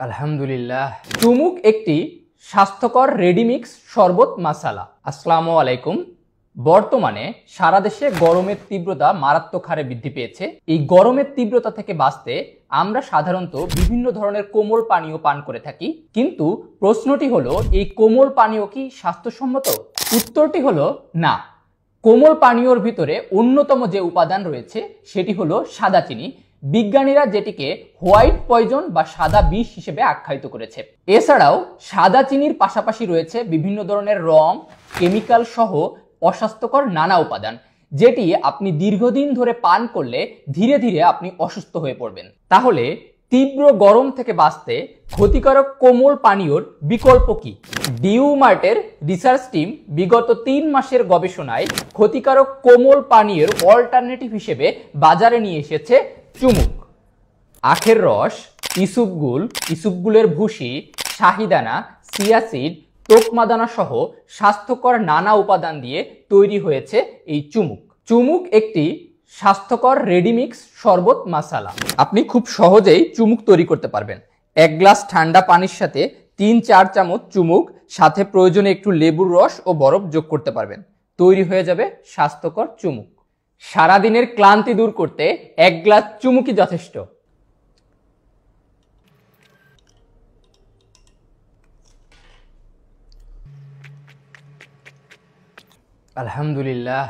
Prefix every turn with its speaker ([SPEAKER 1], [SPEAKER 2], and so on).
[SPEAKER 1] আলহামদুলিল্লাহ। চুমুক একটি স্বাস্থ্যকর রেডিমিক্স শরবত মাসালা। আসসালামু আলাইকুম। বর্তমানে সারা দেশে গরমের তীব্রতা মারাত্মক হারে বৃদ্ধি পেয়েছে। এই গরমের তীব্রতা থেকে বাঁচতে আমরা সাধারণত বিভিন্ন ধরনের কোমল পানীয় পান করে থাকি, কিন্তু প্রশ্নটি হলো, এই কোমল পানীয় কি স্বাস্থ্যসম্মত? উত্তরটি হলো না। কোমল পানীয়র ভিতরে অন্যতম যে উপাদান রয়েছে সেটি হলো সাদা চিনি। বিজ্ঞানীরা যেটিকে হোয়াইট পয়জন বা সাদা বিষ হিসেবে আখ্যায়িত করেছে। এছাড়াও সাদা চিনির পাশাপাশি রয়েছে বিভিন্ন ধরনের রং, কেমিক্যাল সহ অস্বাস্থ্যকর নানা উপাদান, যেটি আপনি দীর্ঘদিন ধরে পান করলে ধীরে ধীরে আপনি অসুস্থ হয়ে পড়বেন। তাহলে তীব্র গরম থেকে বাঁচতে ক্ষতিকারক কোমল পানীয়র বিকল্প কি? ডিউ মার্টের রিসার্চ টিম বিগত 3 মাসের গবেষণায় ক্ষতিকারক কোমল পানীয়ের অল্টারনেটিভ হিসেবে বাজারে নিয়ে এসেছে চুমুক। আখের রস, ইসুপগুলের ভুসি, শাহিদানা, সিয়াসিড, তোকমাদানা সহ স্বাস্থ্যকর নানা উপাদান দিয়ে তৈরি হয়েছে এই চুমুক। চুমুক একটি স্বাস্থ্যকর রেডিমিক্স শরবত মাসালা। আপনি খুব সহজেই চুমুক তৈরি করতে পারবেন। 1 গ্লাস ঠান্ডা পানির সাথে 3-4 চামচ চুমুক, সাথে প্রয়োজনে একটু লেবুর রস ও বরফ যোগ করতে পারবেন। তৈরি হয়ে যাবে স্বাস্থ্যকর চুমুক। সারাদিনের ক্লান্তি দূর করতে 1 গ্লাস চুমুকই যথেষ্ট। আলহামদুলিল্লাহ।